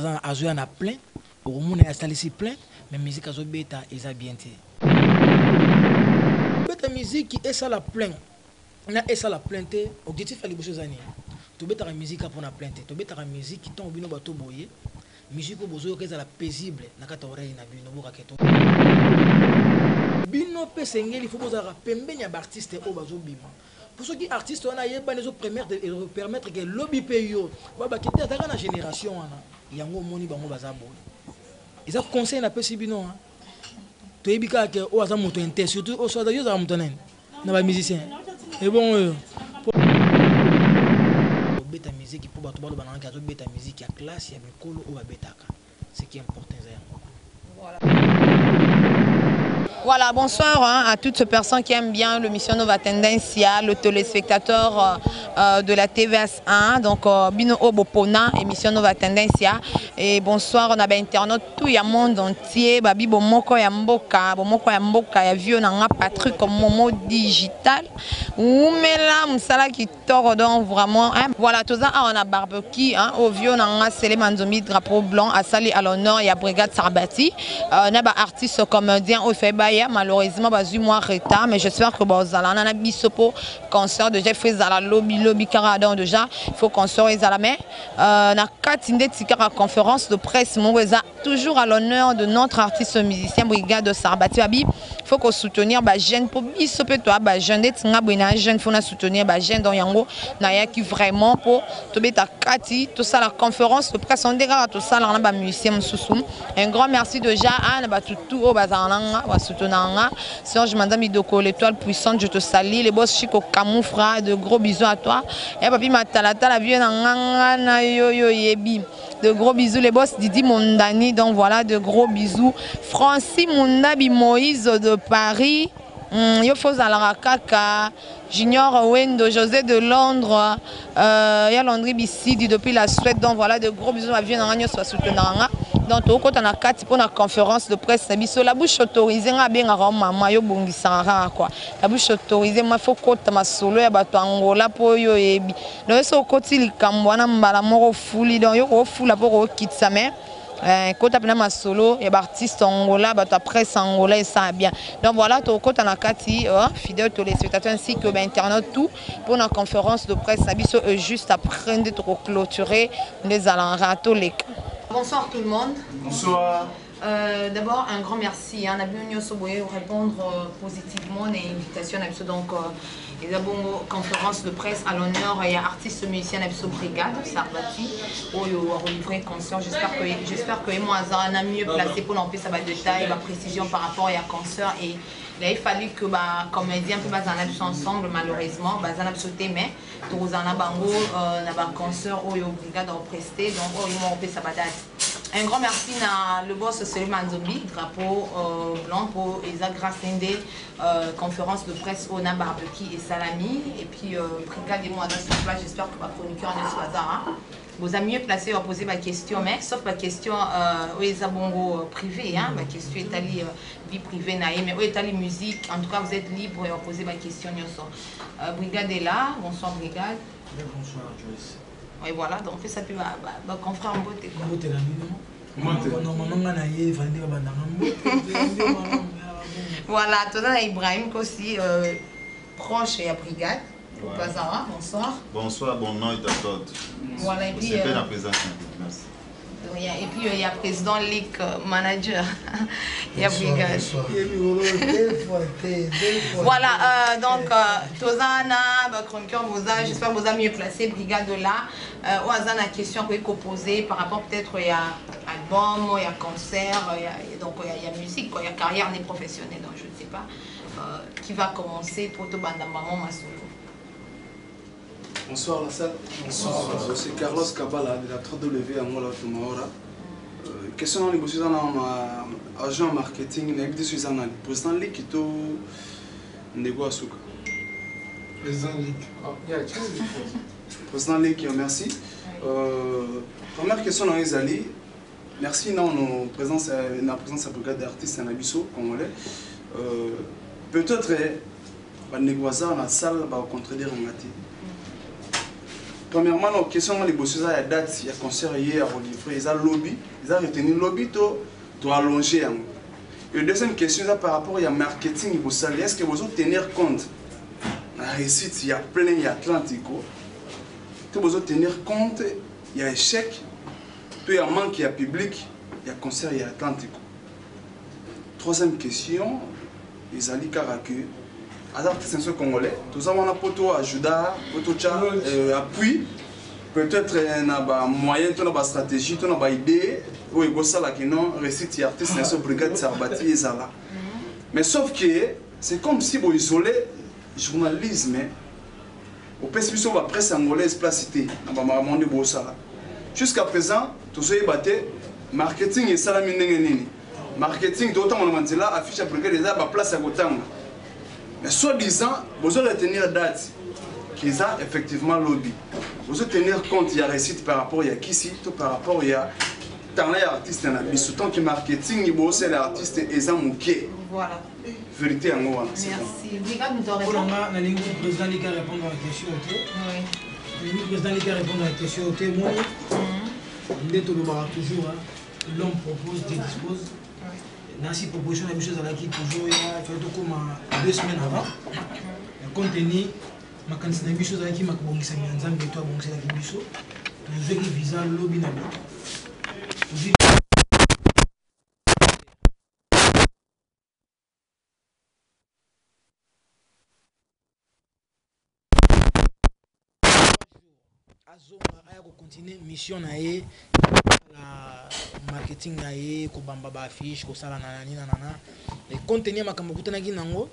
a joué en a plein, au monde a installé si plein, mais musique a joué bêta et ça bien été. Bêta musique qui est ça la plein, na est ça la plainte, objectif à l'évolution des années. Tu bêta la musique pour la plainte, tu bêta la musique qui tombe bino bateau boyer, musique au besoin que ça la paisible, na kata oreille na bino boka keto. Bino pe sengeli il faut que ça pembe nya artiste au bazo bima. Pour ceux qui artistes on a yeba les autres permettre que lobby payo baba qui était dans la génération il y a un moni bango bazabo ils ont conseil na pesi bino to yebika que o aza moto inter surtout o so da yo za moto nen na ba musicien et bon beta musique pour bato balo bananga to beta musique ya classe ya mikolo o ba betaka ce qui est important voilà. Voilà, bonsoir à toutes ces personnes qui aiment bien l'émission Nova Tendencia, le téléspectateur de la TVS1, donc Bino Obopona, émission Nova Tendencia. Et bonsoir, on a bien internet, tout le monde entier, Babi Bomoko Yamboka, ya vieux nanga Patrick comme Momo digital. Oumela Moussala qui tord donc vraiment. Voilà, tout ça, on a barbecue, au vieux nanga Sele Manzomi, drapeau blanc, à Sali à l'honneur, il y a Brigade Sarbati. On a des artistes comédiens au Feba. Malheureusement, bah, 8 mois retard, mais j'espère que bon, on a bisopo concert déjà fait la lobby caradon déjà, il faut qu'on sorte les alamais. Na katinde tikara conférence de presse, mon toujours à l'honneur de notre artiste musicien Brigade de Sarbati Babi. Il faut qu'on soutenir bah jeune pour bisopo toi bah jeune tinga bena jeune faut na soutenir bah jeune dans yango na ya qui vraiment pour to beta kati tout ça la conférence de presse on dégage tout ça là ba musicien Msousou. Un grand merci déjà à ba tout au bazalanga va soutenir. Sinon, je m'entends Midoko, l'étoile puissante, je te salue. Les boss Chico Camoufra, de gros bisous à toi. Et papi Matalata, la vieux na yo yebi. De gros bisous, les boss Didi Mondani. Donc voilà, de gros bisous. Francis Mundabi Moïse de Paris. Yo Fozala Kaka. Junior Wendo, José de Londres. Ya Landry Bissidi depuis la Suède. Donc voilà, de gros bisous à vieux na soit soutenir. Donc, quand on a 4 pour la conférence de presse, la bouche autorisée, on a bien un maman, yo bongi sara quoi. La bouche autorisée, moi faut que ma solo ya bato Angola pour yo ebi. Donc, so côté li kambwana mbala moro fuli, donc yo fula pour kitsa mais quand on a ma solo, il y a artiste Angola, bato presse Angola et ça bien. Donc voilà, quand on a 4 fidèles téléspectateurs ainsi que internet tout pour la conférence de presse, abisso juste après de clôturer les alenrato les. Bonsoir tout le monde. Bonsoir. D'abord, un grand merci. On a bien répondre positivement à l'invitation. Donc, il y a une conférence de presse à l'honneur. Il y a artiste musicien de Brigade, Sarbati, où il y a livré concert. J'espère que moi, on a mieux placé pour en faire sa détail, la précision par rapport à concert. Et là, il fallait que les comédiens puissent ensemble, malheureusement. Ils ont sauté, mais tous en bango, un concert où il y a Brigade à prester. Donc, ils m'ont fait sa bataille. Un grand merci à le boss Sele Manzomi, drapeau blanc pour Isa Gracende, conférence de presse au barbecue et salami. Et puis, Brigade et moi, j'espère que ma chroniqueur en est sur hasard. Vous avez mieux placé à poser ma question, mais sauf ma question où est bongo privé, ma question est allée vie privée, mais où est allée musique. En tout cas, vous êtes libre à poser ma question. Brigade est là. Bonsoir, Brigade. Bonsoir, Joyce. Et voilà, donc on fait ça puis confrère en beauté. Voilà, tout ça Ibrahim aussi proche et à Brigade. Bonsoir. Bonsoir, bon nom et à tous. Voilà, et puis c'est la présence. Merci. Et puis il y a président Lick manager. Il y a Brigade. Voilà, donc Tozana, chroniqueur Moza, j'espère que vous avez mieux placé Brigade là. Au hasard la question que vous posez par rapport peut-être il y a album, il y a concert, donc il y a musique, il y a carrière des professionnels, donc je ne sais pas qui va commencer pour tout bandamamo masolo. Bonsoir la salle. Bonsoir. C'est Carlos Cabala de la 3W à Mola Tumaora. Question de négociation dans agent marketing, n'ai pas de dans le président Lick qui to négocie. Président Lick. Président Lick, merci. Première question dans les alliés. Merci dans la présence à brigade d'artistes en Abisso congolais. Peut-être négocier dans la salle va contredire en gâté. Premièrement, la question de la date, il y a concert hier à livrer, ils ont lobby, ils ont retenu le lobby, tu as allongé. Et la deuxième question, par rapport au marketing, est-ce que vous allez tenir compte de la réussite, il y a plein, il y a Atlantico. Vous allez tenir compte, il y a échec, il y a manque, il y a public, il y a concert, il y a Atlantico. Troisième question, ils ont dit que les artistes congolais, tous avons un poteau à Juda, poteau appui, peut-être un moyen, une stratégie, une idée, ou il y a une récite artiste, une brigade Sarbati et Zala. Mais sauf que c'est comme si vous isolez le journalisme, au PSPC, la presse angolaise placée dans le monde de Bossala. Jusqu'à présent, tous les battés, marketing et salamine. Marketing, d'autant on a dit là, affiche à brigade des arbres à place à Gotanga. Mais soi-disant, vous allez tenir date qu'ils ont effectivement lobby. Vous allez tenir compte, il y a réussite par rapport à Kissi, par rapport à tant l'artiste, tant que marketing, il y a l'artiste et Zamouké. Voilà. Vérité en moi. Merci. Brigade, nous t'en répondons. Le président Lika répondre à la question. Le président Lika répondre à la question. Moi, toujours, l'homme propose, Dieu dispose. Nancy proposition la chose à qui toujours il faut comme 2 semaines avant. Compte tenu ma candidature la chose à qui m'a bongisa nzambe toi bongisa la biso. Je vais visa lobby na biso. Aya continuer mission na ye la marketing na ye ko bamba ba affiche ko sala na nani nana et contenir makambo kutanaki nango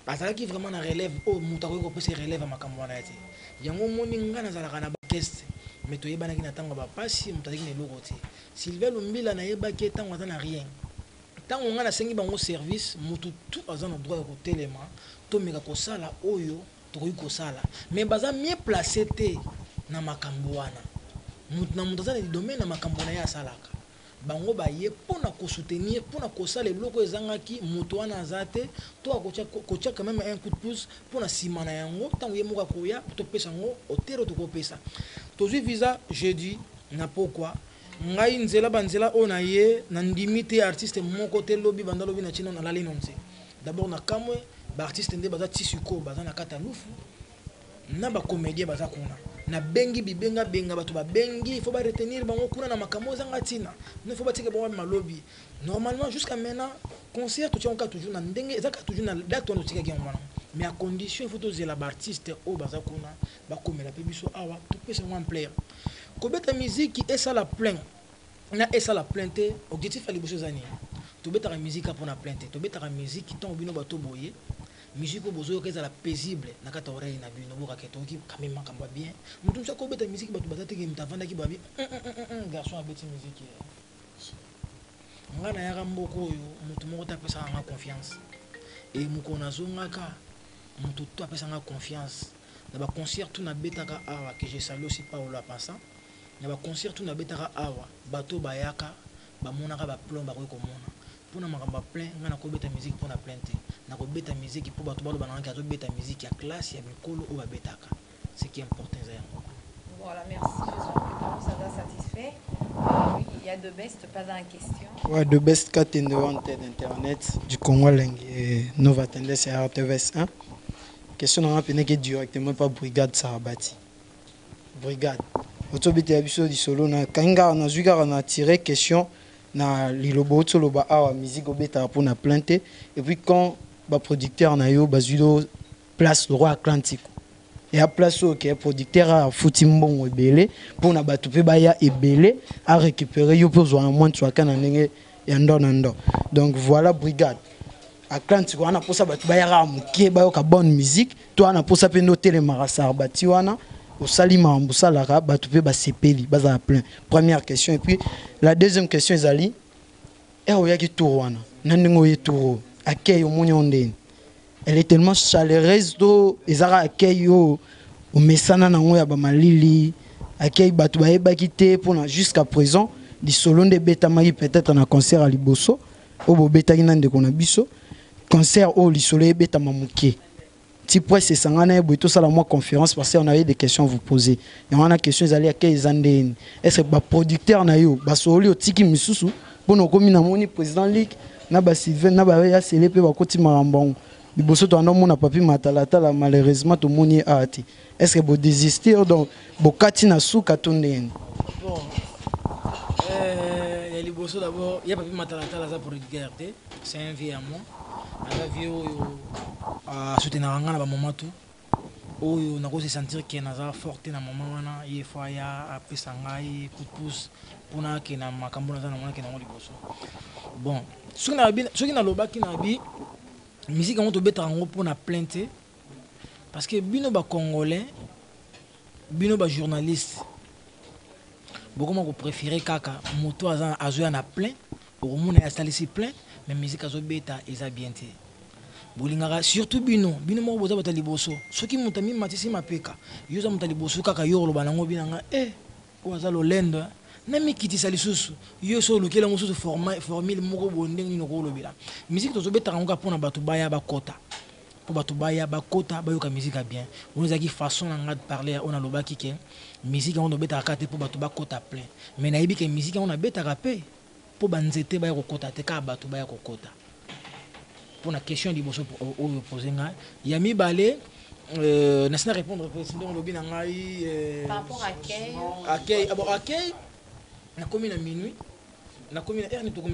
azalaki vraiment na relève o mutako ko pesa relève makambo na yate yango moni ngana zalaka na ba test mais to yebanaki na tango ba pasi mutaki ne lokoti Sylvain Lumbila na yebaki tango azana rien tango ngana sengi bango service mutu tout azana droit ko telema to meka ko sala oyo to ko sala mais baza mieux placé te na makambo wana mutu na mutu azana di domaine na makambo na ya salaka bango ba ye pona ko soutenir pona ko sala loko ezangaki mutu wana azate to akocha quand même un coup de pouce pona simana yango tango ye moka koya to pesa ngo otero to ko pesa to zui visa jeudi na pourquoi ngai nzela banzela ona ye na ndimite artiste moko te lobby banda lobby na chino na lali nonse d'abord na kamwe ba artiste nde baza tisuko baza na kata lufu na ba comédien baza kuna na bengi bibenga benga bato ba bengi il faut ba retenir bango kuna na makambo zanga tina ne faut pas tike bango malobi normalement jusqu'à maintenant concert tu tiens toujours na ndenge ezaka toujours na date on tika ki ngwana mais à condition il faut to zela ba artiste o baza kuna ba komela pe biso awa to pesa en player ko beta musique et ça la plainte na et ça la plainte objectif ali biso zani to beta la musique pour na plainte to beta la musique ton bino bato boye musique bozo que la paisible na kata oreille na bino boka keto ki quand même makamba bien mutu msa ko beta musique bato batate ki mtavanda ki babi garçon a beti musique ngana ya mboko yo mutu moko ta pesa nga confiance et mukona zongaka mutu to apesa nga confiance na ba concert tout na betaka awa que je salue aussi Paolo la passant na ba concert tout na betaka awa bato bayaka ba monaka ba plomb ba ko komona pona makamba plein ngana ko beta musique pona plainte na ko beta musique pour bato balo bananga zo beta musique ya classe ya mikolo o ba betaka c'est qui est important ça. Voilà, merci. Je suis ça satisfait. Oui, il y a de best, pas dans la question. Ouais, de best 4 d'internet du Congo et Nova Tendance à RTVS 1. Question on a pénétré directement par brigade Sarabati. Brigade. Autobité abisso di solo na kanga na zuga na tiré question na lilobo solo ba awa musique obeta pour na planter et puis quand ba producteur na yo bazulo place le roi Atlantique et à place OK producteur a futimbon ebele pour na batu pe ba ya ebele à récupérer yo pour zo en moins tu kana ndenge ya ndo donc voilà brigade Atlantique wana pour ça batu ba ya ra muke ba yo ka bonne musique toi na pour ça pe noter les marasar bati wana au salima ambusalaka batu pe ba sepeli baza plein première question et puis la deuxième question ezali oya tour wana nandingo ye tour accueil au monyondeni elle est tellement chaleureuse do ezara accueil au mesana nango ya ba malili accueil batu ba yebaki te pona jusqu'à présent di solo nde beta maki peut-être na concert à liboso o bo beta ki nande kona biso concert o li solo beta mamuke Tipoi c'est sangana et tout ça la moi conférence parce qu'on avait des questions à vous poser. Et on a des questions à quels andén. Est-ce que ba producteur na yo ba soli otiki misusu pour nous comme na moni président ligue na ba Sylvain na ba ya célé pe ba koti marambon. Liboso to ando mona papi matalata la malheureusement to moni ati. Est-ce que vous désistez donc bo kati na souka tondén. Bon. Il y a Liboso d'abord, il y a papi matalata la za pour regarder, c'est un vieux à moi. La vie à soutenir un gars moment tout où on a se sentir qu'il y a forte na moment wana il faut ya après sangai coup de pouce pour na que na makambo na na que na Liboso bon ce qui na loba qui na bi musique on to beta ngo pour na plainte parce que bino ba congolais bino ba journaliste beaucoup moi préférer kaka moto azoya na plein au monde installé si plein mais musique azo beta eza bien té bolingaka surtout bino mo boza bata Liboso soki mutami matisi mapeka yoza muta Liboso kaka yo loba nango binanga oza lolendo na mikitisa lisusu yo so lokela mususu formule moko bondeng ni ko lobela musique tozo beta ngo pona bato baya bakota po bato baya bakota bayoka musique bien on ezaki façon nga de parler on a lobaki ke musique on beta kate po bato bakota plein mais na yebike musique on a beta kapé po banzete baya kokota te ka bato baya kokota pour la question Liboso au poser nga ya mi balé n'a répondre président lobi na ngai par rapport à accueil bon accueil na commune à minuit na commune à ni to comme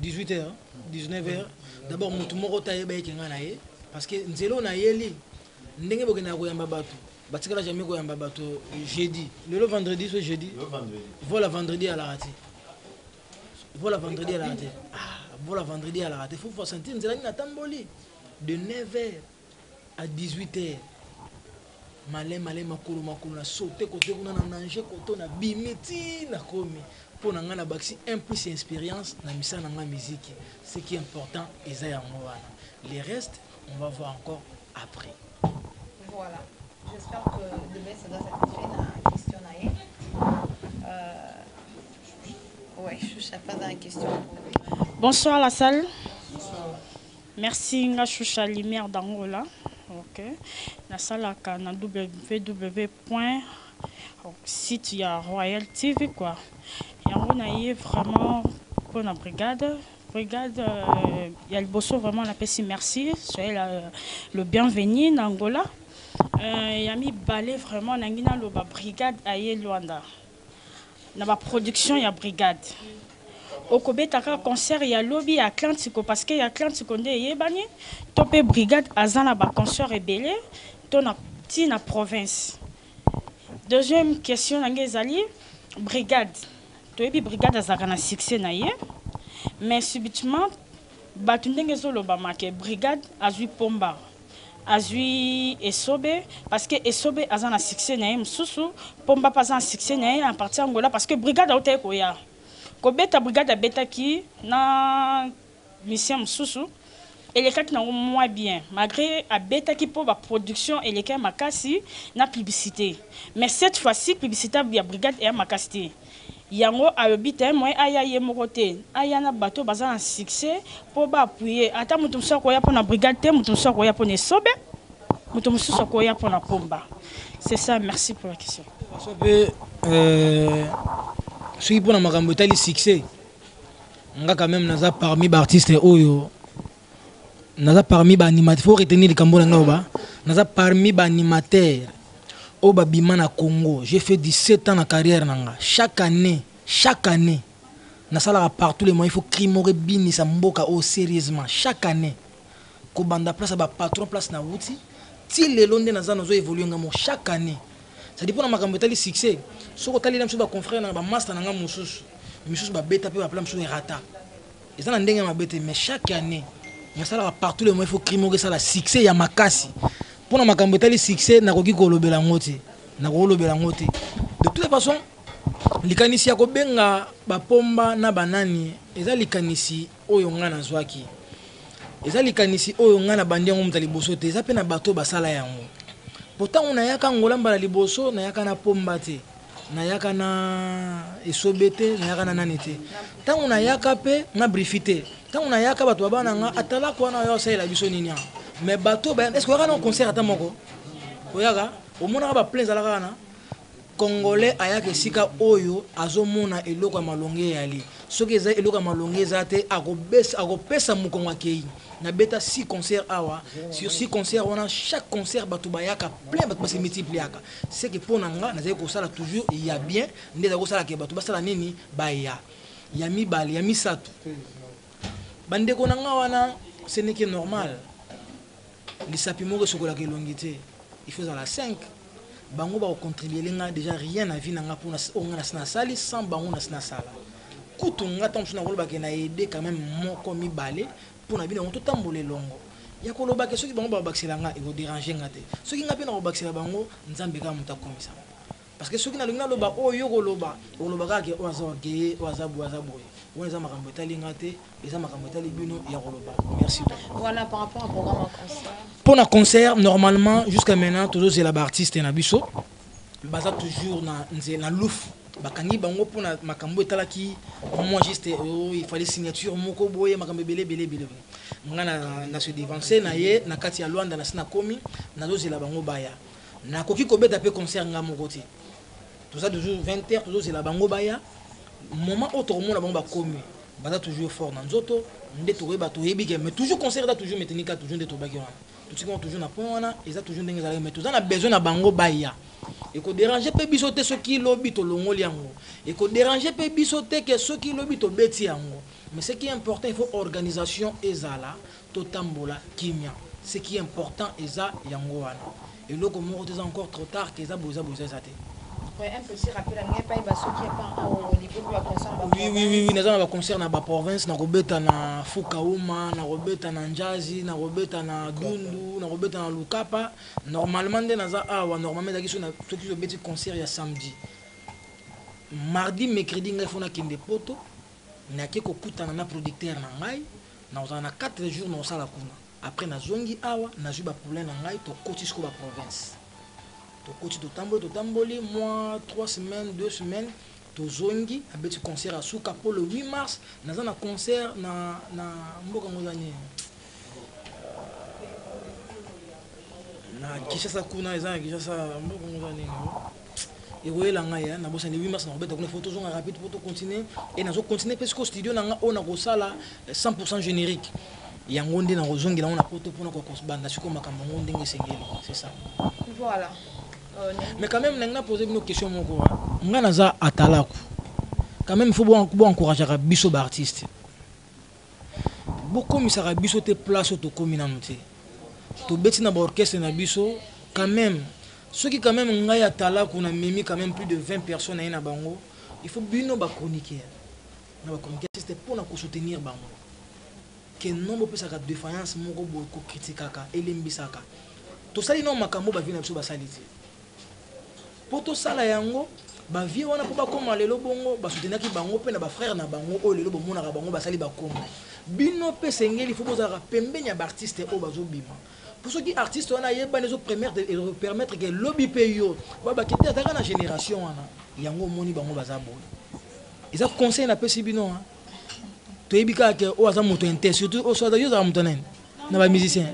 18h 19h d'abord mutu moko taye ba yekenga na ye parce que nzelo na yeli ndenge bokena ko yamba bato batikala jamais ko yamba bato jeudi le vendredi ce jeudi voilà vendredi à la raté voilà vendredi à la raté voilà vendredi à la raté faut sentir nzela na tamboli de 9h à 18h malé makulu na sauter côté kuna na nanger côté na bimiti na komi pour na ngana baxi un plus expérience na misa na musique ce qui est important eza ya ngwana les restes on va voir encore après voilà j'espère que demain ça doit satisfaire la question ouais je sais pas dans la question. Bonsoir la salle. Bonsoir. Merci nga Choucha Lumière d'Angola. OK. La salle a na www.site ya Royal TV quoi. Et on a eu vraiment pour la brigade y a Liboso vraiment la paix merci, soyez le bienvenu en Angola. Y a mis balé vraiment nangina lo ba brigade aye Luanda. Na ba production ya brigade. Au Kobetaka concert il y a lobby à Atlantico parce que y a Atlantico nde yebani topé brigade azana ba concert rebelle to na ti na province. Deuxième question ngezali brigade to ebi brigade azaka na succès na ye mais subitement batu ndenge zoloba make brigade azui pomba azui esobe parce que esobe azana succès na ye mususu pomba pas en succès na ye en partie Angola parce que brigade a ote koya Kobeta brigade a beta qui na mission mususu et qui na moins bien malgré a beta qui pour la production et les cas makasi na publicité mais cette fois-ci publicité via brigade et makasti yango a bita moi aya ye mokote aya na bateau baza en succès pour ba appuyer ata mutum so ko ya pour na brigade te mutum so ko ya pour ne sobe mutum so ko ya pour na pomba c'est ça merci pour la question ce qui pour la makambo tali succès nga quand même naza parmi ba artistes oyo naza parmi ba animateurs faut retenir le kambo nga oba naza parmi ba animateurs au babima na Congo j'ai fait 17 ans na carrière nanga chaque année na sala partout les mois il faut crimorer bini sa mboka au sérieusement chaque année ko banda place ba patron place na wuti ti le londe naza nazo évoluer ngamo chaque année ça dépend na makambo tali succès soko tali na ba confrère na ba master na nga mususu ba beta pe ba plan mususu erata ils na ndenge ma beta mais chaque année na sala partout les mois il faut crimorer ça la succès ya makasi pour na makambo tali succès na koki ko lobela ngoti na ko lobela ngoti de toute façon likanisi ya ko benga ba pomba na banani eza likanisi oyo nga na zwaki eza likanisi oyo nga na bandi yango muta Liboso te eza pe na bato basala yango pourtant on a yaka Angola mbala Liboso na yaka na pomba te na yaka na esobete na yaka na nani te tant on a yaka pe na briefité tant on a yaka bato bana nga atala ko na yo sala biso nini mais bateau est-ce que y a un concert à Tamoko oyaga au monde a plein zalaka na congolais ayaka sika oyo azomona eloko malonge yali soki eza eloko malonge zate akopesa mukongo akei na beta 6 concerts awa sur 6 concerts on a chaque concert bato bayaka plein bato se multipliaka c'est que pour nanga na ko sala toujours il y a bien ndeza ko sala ke bato basala nini baya ya mibali ya misato bande ko nanga wana ce n'est que normal les sapimoko sokola ke longité il faut à la 5 bango ba contribuer lenga déjà rien à vie nanga pour na na sali sans bango na sala kutunga tant na koloba ke na aider quand même moko mibale pour na bino on totambola longo ya koloba ke soki bango ba bakisela nga e ko déranger ngate soki nga pe na ko bakisela bango nzambe ka muta komisa parce que soki na linga loba oyo koloba ka ke oazoge oazabu on les a makambo tali ngate les a makambo tali bino ya koloba merci. Voilà par rapport au programme en concert. Pour un concert normalement jusqu'à maintenant toujours c'est la artiste na biso baza toujours na louf bakangi bango pour na makambo etalaki moi juste il fallait signature moko boye makambo belé ngana na se dévancer na ye na kati ya Luanda na sina komi na dozela bango baya na koki kobeta pe concert nga moko ti tout ça toujours 20h toujours c'est la bango baya moment autre monde bango ba komi baza toujours fort na nzoto ndeto reba to yebike mais toujours concert da toujours metnika toujours ndeto baki wana tout ce qu'on toujours na point wana ils a toujours ndenge za mais tout ça na besoin na bango baya et ko déranger pe bisote ce qui lobi to longoli yango et ko déranger pe bisote que ce qui lobi to beti yango mais ce qui est important il faut organisation ezala to tambola kimia ce qui est important eza yango wana et loko moko te encore trop tard que eza boza zate. Ouais, un petit rappel à moi, pas ceux qui pas au niveau de la concert. Oui, nous avons un concert dans la province, nous avons na Fukauma, nous avons na Njazi, nous avons na Dundu, nous avons na Lukapa. Normalement, nous avons normalement ceux qui ont petit concert il y a samedi. Mardi, mercredi, nous avons kinde poto. Nous avons kuta na producteur na ngai. Nous avons 4 jours dans sala kuna. Après na zongi awa, na juba problème na ngai to koti sko ba province. To tamboli moi 3 semaines 2 semaines to zongi a petit concert à Souka pour le 8 mars dans un concert na mboka ngozani na Kishasa kuna eza Kishasa mboka ngozani et oui la ngaya na bossa le 8 mars na robeta kuna photo zonga rapide pour continuer et na zo continuer parce que studio na nga ona ko sala 100% générique yango nde na zongi na ona poto pour na ko banda siko makambo ndenge sengeli c'est ça. Voilà. Mais quand même, on a posé une question. On a atalaku. Quand même, il faut encourager les biso artistes. Beaucoup de gens biso te place au communauté. To beti na orchestre na biso quand même. Ceux qui quand même on a atalaku, on a mis quand même plus de 20 personnes na bango. Il faut bino ba chroniquer. Na ba chroniquer c'est pour nous soutenir bango. Que non peut ça défaillance moko boko critikaka elembisaka. To sali non makambo ba vina biso ba saliti. Poto sala yango ba vie wana po ba koma lelo bongo ba soutenaki bango pe na ba frère na bango o lelo bomona ka bango ba sali ba koma bino pe sengeli faut bozara pembenya ba artiste o bazo bima pour ceux qui artistes wana yeba nezo permettre que lobby peyo ba kete ataka na génération wana yango moni bango baza boy ils a conseil na pesi bino hein to yebika ke o aza moto inter surtout o so da yo za moto nene na ba musicien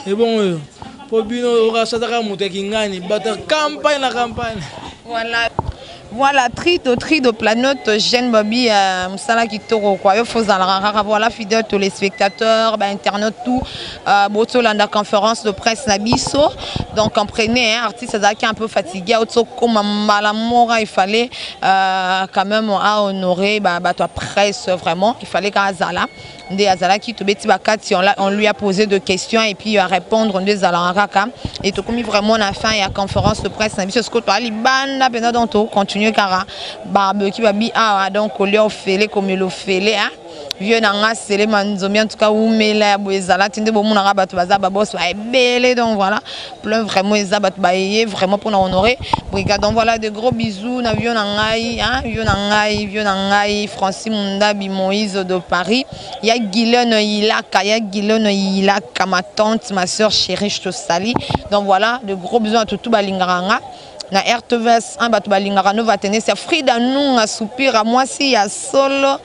et bon pour bino ora sadaka moto kingani bata campagne na campagne. Voilà, tri de planète jeune Babi Msala Kitoro quoi. Il faut voilà fidèle tous les spectateurs, internautes tout boto la conférence de presse Nabiso. Donc comprenez artiste qui est un peu fatigué auto comme malamora il fallait quand même à honorer toi presse vraiment, il fallait qu'Azala des Azala qui te beti bakati on lui a posé des questions et puis il va répondre des Alaraka et tout comme vraiment la fin il y a conférence de presse Nabiso ce que toi libanda pendant donc continue car barbecue babi donc au lieu fait comme il le fait hein vieux nanga c'est les manzomi en tout cas ou mela boezala tinde bo mona bato baza babos ba belé donc voilà plein vraiment ils abat baye vraiment pour honorer brigade donc voilà de gros bisous na vieux nangai hein vieux nangai Francis Mundabi Moïse de Paris il y a Guylaine Ilaka ma tante ma soeur chérie je te salue donc voilà de gros bisous à tout balingaranga na RTVS un bato balingaka Nova Tendance ya Frida Nunga soupira mwasi ya solo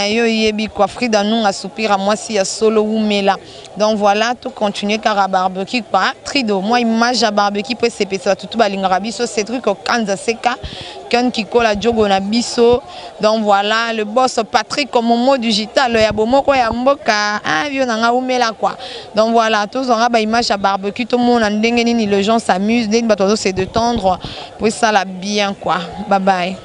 yo yebi quoi Frida Nunga soupira mwasi ya solo umela. Donc voilà, tout continuer car barbecue quoi trido moi image à barbecue peut s'épaissir tout balingaka biso c'est truc au Kanza Seka Ken Kiko la jogo na biso. Donc voilà, le boss Patrick comme mot digital ya bomoko ya mboka yo nanga umela quoi. Donc voilà, tous on a ba image à barbecue tout le monde en ndenge nini les gens s'amusent, dès bato c'est de tendre pour ça la bien quoi. Bye bye.